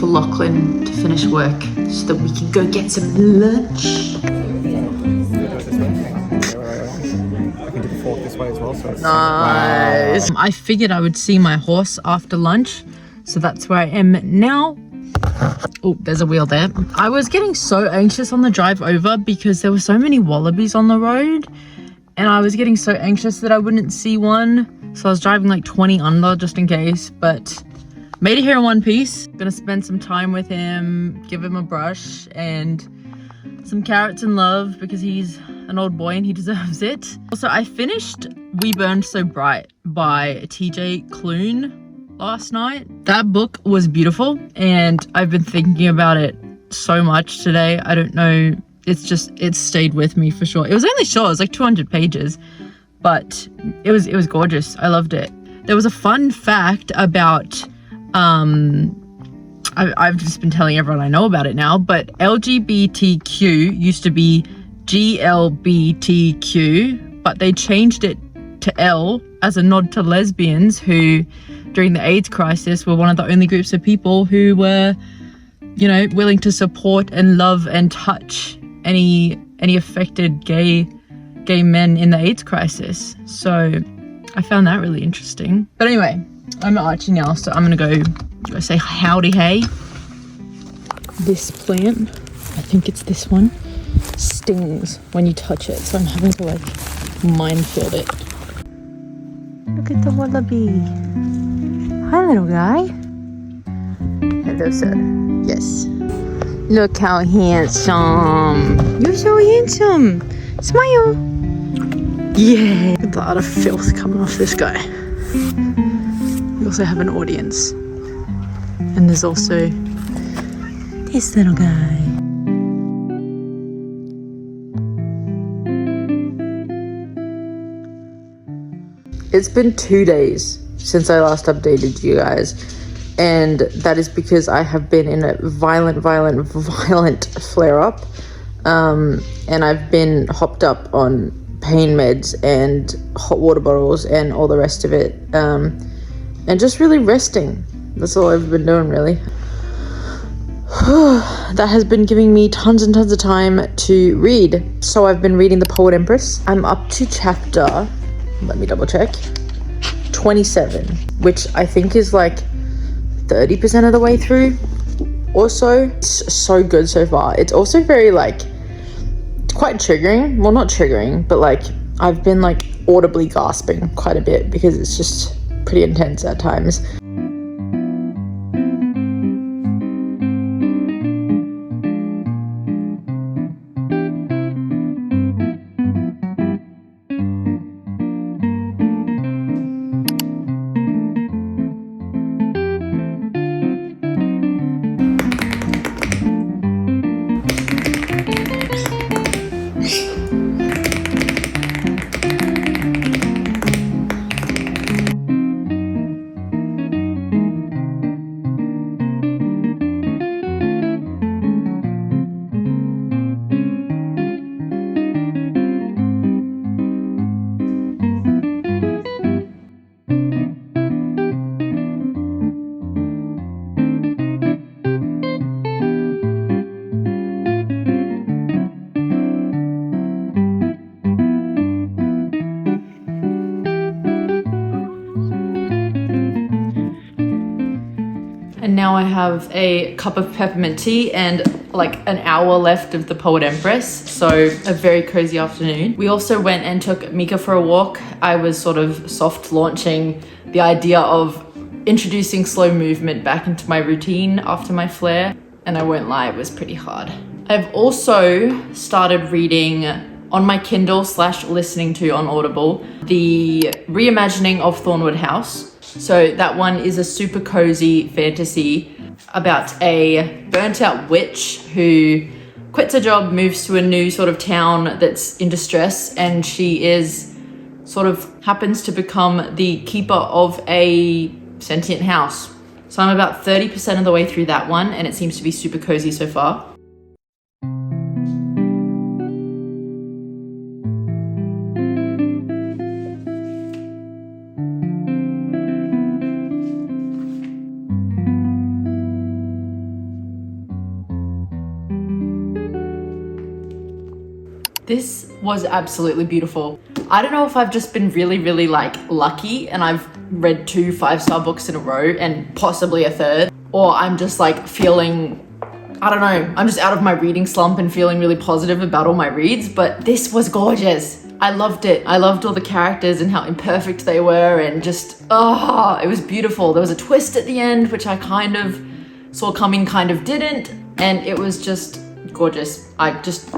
for Lachlan to finish work so that we can go get some lunch. I can do the fork this way as well. So it's Nice. Wow. I figured I would see my horse after lunch, so that's where I am now. Oh, there's a wheel there. I was getting so anxious on the drive over because there were so many wallabies on the road, and I was getting so anxious that I wouldn't see one. So I was driving like 20 under just in case, but made it here in one piece. Gonna spend some time with him, give him a brush and some carrots and love because he's an old boy and he deserves it. Also, I finished We Burned So Bright by TJ Klune last night. That book was beautiful and I've been thinking about it so much today. I don't know, it's stayed with me for sure. It was only short, it was like 200 pages, but it was gorgeous. I loved it. There was a fun fact about I've just been telling everyone I know about it now, but LGBTQ used to be GLBTQ, but they changed it to L as a nod to lesbians who, during the AIDS crisis, were one of the only groups of people who were, you know, willing to support and love and touch any affected gay men in the AIDS crisis. So I found that really interesting. But anyway, I'm at Archie now, so I'm gonna go say howdy hey. This plant, I think it's this one, stings when you touch it, so I'm having to like minefield it. Look at the wallaby. Hi, little guy. Hello, sir. Yes. Look how handsome. You're so handsome. Smile. Yeah. Look at the lot of filth coming off this guy. We also have an audience. And there's also this little guy. It's been 2 days since I last updated you guys, and that is because I have been in a violent flare-up, and I've been hopped up on pain meds and hot water bottles and all the rest of it, and just really resting. That's all I've been doing, really. That has been giving me tons and tons of time to read. So I've been reading The Poet Empress. I'm up to chapter, let me double check, 27, which I think is like 30% of the way through or so. It's so good so far. It's also very like, quite triggering. Well, not triggering, but like I've been like audibly gasping quite a bit because it's just pretty intense at times. And now I have a cup of peppermint tea and like an hour left of The Poet Empress. So a very cozy afternoon. We also went and took Mika for a walk. I was sort of soft launching the idea of introducing slow movement back into my routine after my flare. And I won't lie, it was pretty hard. I've also started reading on my Kindle / listening to on Audible, the reimagining of Thornwood House. So that one is a super cozy fantasy about a burnt out witch who quits her job, moves to a new sort of town that's in distress, and she is sort of happens to become the keeper of a sentient house. So I'm about 30% of the way through that one, and it seems to be super cozy so far. This was absolutely beautiful. I don't know if I've just been really like lucky and I've read 2 5-star books in a row and possibly a third, or I'm just like feeling, I don't know, I'm just out of my reading slump and feeling really positive about all my reads, but this was gorgeous. I loved it. I loved all the characters and how imperfect they were, and just, it was beautiful. There was a twist at the end, which I kind of saw coming, kind of didn't, and it was just gorgeous. I just